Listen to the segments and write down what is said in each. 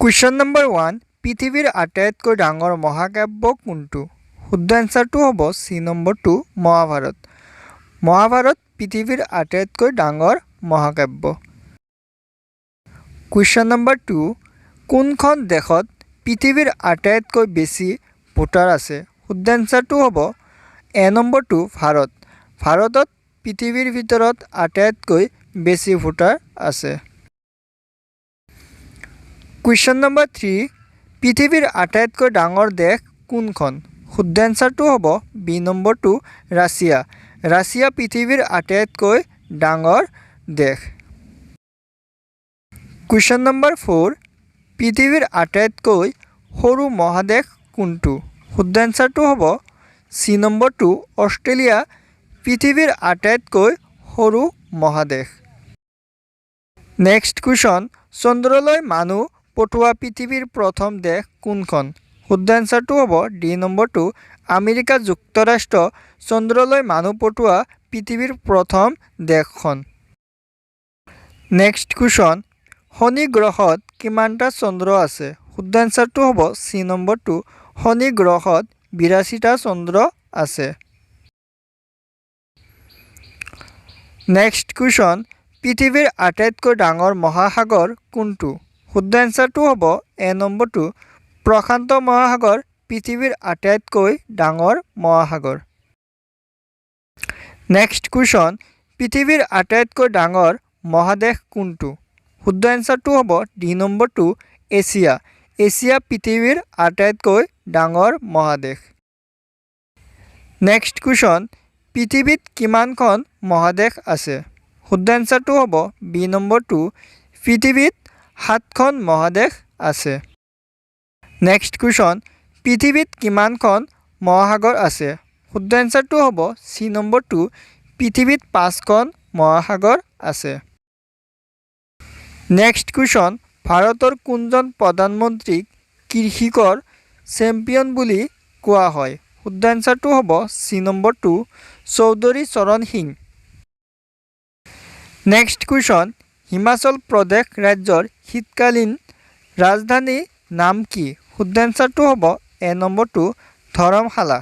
Question number 1 পৃথিৱীৰ আটাইতকৈ ডাঙৰ মহাকাব্য কোনটো? শুদ্ধ এনচাৰটো হ'ব চি নম্বৰ 2 মহাভাৰত। মহাভাৰত পৃথিৱীৰ আটাইতকৈ ডাঙৰ মহাকাব্য। কুৱেশ্যন নম্বৰ 2 কোনখন দেশত পৃথিৱীৰ আটাইতকৈ বেছি ভোটাৰ আছে? শুদ্ধ এনচাৰটো হ'ব এ নম্বৰ 2 ভাৰত। ভাৰতত পৃথিৱীৰ ভিতৰত আটাইতকৈ বেছি ভোটাৰ আছে। কুৱেশ্যন নম্বৰ 3 পৃথিৱীৰ আটাইতকৈ ডাঙৰ দেশ কোনখন? শুদ্ধ এনচাৰটো হ'ব বি নম্বৰ 2 ৰাছিয়া। ৰাছিয়া পৃথিৱীৰ আটাইতকৈ ডাঙৰ দেশ। কুৱেশ্যন নম্বৰ 4 পৃথিৱীৰ আটাইতকৈ সৰু মহাদেশ কোনটো? শুদ্ধ এনচাৰটো হ'ব চি নম্বৰ 2 অষ্ট্ৰেলিয়া পৃথিৱীৰ আটাইতকৈ সৰু মহাদেশ। নেক্সট কুৱেশ্যন চন্দ্ৰলৈ মানুহ পঠোৱা পৃথিৱীৰ প্ৰথম দেশ কোনখন? শুদ্ধ এনচাৰটো হ'ব ডি নম্বৰ 2 আমেৰিকা যুক্তৰাষ্ট্ৰ চন্দ্ৰলৈ মানুহ পঠোৱা পৃথিৱীৰ প্ৰথম দেশখন। নেক্সট কুৱেশ্যন শনি গ্ৰহত কিমানটা চন্দ্ৰ আছে? শুদ্ধ এনচাৰটো হ'ব চি নম্বৰ 2 শনি গ্ৰহত 82টা চন্দ্ৰ আছে। নেক্সট কুৱেশ্যন পৃথিৱীৰ আটাইতকৈ ডাঙৰ মহাসাগৰ কোনটো? শুদ্ধ এনচাৰটো হ'ব এ নম্বৰ 2 প্ৰশান্ত মহাসাগৰ পৃথিৱীৰ আটাইতকৈ ডাঙৰ মহাসাগৰ। নেক্সট কুৱেশ্যন পৃথিৱীৰ আটাইতকৈ ডাঙৰ মহাদেশ কোনটো? শুদ্ধ এনচাৰটো হ'ব ডি নম্বৰ 2 এছিয়া। এছিয়া পৃথিৱীৰ আটাইতকৈ ডাঙৰ মহাদেশ। নেক্সট কুৱেশ্যন পৃথিৱীত কিমানখন মহাদেশ আছে? শুদ্ধ এনচাৰটো হ'ব বি নম্বৰ 2 পৃথিৱীত 7খন মহাদেশ আছে। নেক্সট কুৱেশ্যন পৃথিৱীত কিমানখন মহাসাগৰ আছে? শুদ্ধ এনচাৰটো হ'ব চি নম্বৰ 2 পৃথিৱীত 5খন মহাসাগৰ আছে। নেক্সট কুৱেশ্যন ভাৰতৰ কোনজন প্ৰধানমন্ত্ৰীক কৃষিকৰ চেম্পিয়ন বুলি কোৱা হয়? শুদ্ধ এনচাৰটো হ'ব C number 2 Chaudhary Charan Singh. Next question Himachal Pradesh ৰাজ্যৰ শীতকালীন ৰাজধানীৰ নাম কি? শুদ্ধ এনচাৰটো হ'ব এ নম্বৰ 2 ধৰমশালা।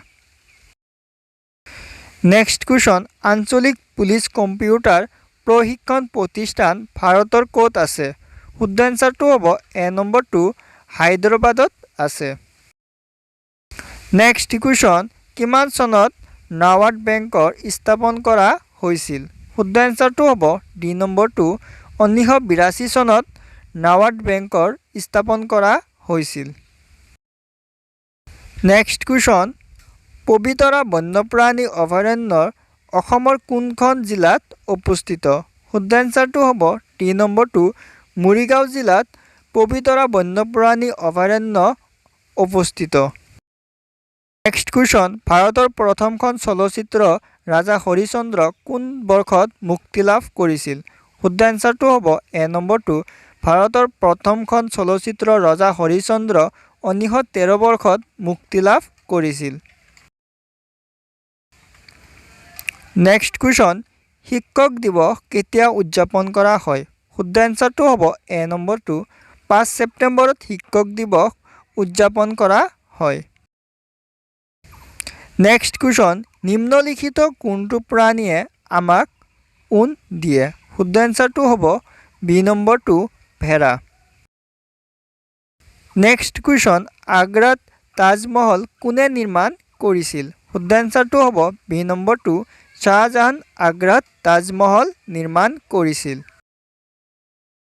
নেক্সট কুৱেশ্যন আঞ্চলিক পুলিচ কম্পিউটাৰ প্ৰশিক্ষণ প্ৰতিষ্ঠান ভাৰতৰ ক'ত আছে? শুদ্ধ এনচাৰটো হ'ব এ নম্বৰ 2 হায়দৰাবাদত আছে। নেক্সট কুৱেশ্যন কিমান চনত নাবাৰ্ড বেংকৰ স্থাপন কৰা হৈছিল? শুদ্ধ এনচাৰটো হ'ব ডি নম্বৰ 2 1982 চনত নাবাৰ্ড বেংকৰ স্থাপন কৰা হৈছিল। নেক্সট কুৱেশ্যন পবিতৰা বন্যপ্ৰাণী অভয়াৰণ্য অসমৰ কোনখন জিলাত অৱস্থিত? শুদ্ধ এনচাৰটো হ'ব ডি নম্বৰ 2 মৰিগাঁও জিলাত পবিতৰা বন্যপ্ৰাণী অভয়াৰণ্য অৱস্থিত। নেক্সট কুৱেশ্যন ভাৰতৰ প্ৰথমখন চলচ্চিত্ৰ ৰাজা হৰিশ্চন্দ্ৰ কোন বৰ্ষত মুক্তি লাভ কৰিছিল? শুদ্ধ এনচাৰটো হ'ব এ নম্বৰ 2 ভাৰতৰ প্ৰথমখন চলচ্চিত্ৰ ৰজা হৰিশ্চন্দ্ৰ 1913 বৰ্ষত মুক্তি লাভ কৰিছিল। নেক্সট কুৱেশ্যন শিক্ষক দিৱস কেতিয়া উদযাপন কৰা হয়? শুদ্ধ এনচাৰটো হ'ব এ নম্বৰ 2 5 ছেপ্টেম্বৰত শিক্ষক দিৱস উদযাপন কৰা হয়। নেক্সট কুৱেশ্যন নিম্নলিখিত কোনটো প্ৰাণীয়ে আমাক ঊণ দিয়ে? শুদ্ধ এনচাৰটো হ'ব বি নম্বৰ 2 ভেড়া। নেক্সট কুৱেশ্যন আগ্ৰাত তাজমহল কোনে নিৰ্মাণ কৰিছিল? শুদ্ধ এনচাৰটো হ'ব বি নম্বৰ 2 শ্বাহজাহান আগ্ৰাত তাজমহল নিৰ্মাণ কৰিছিল।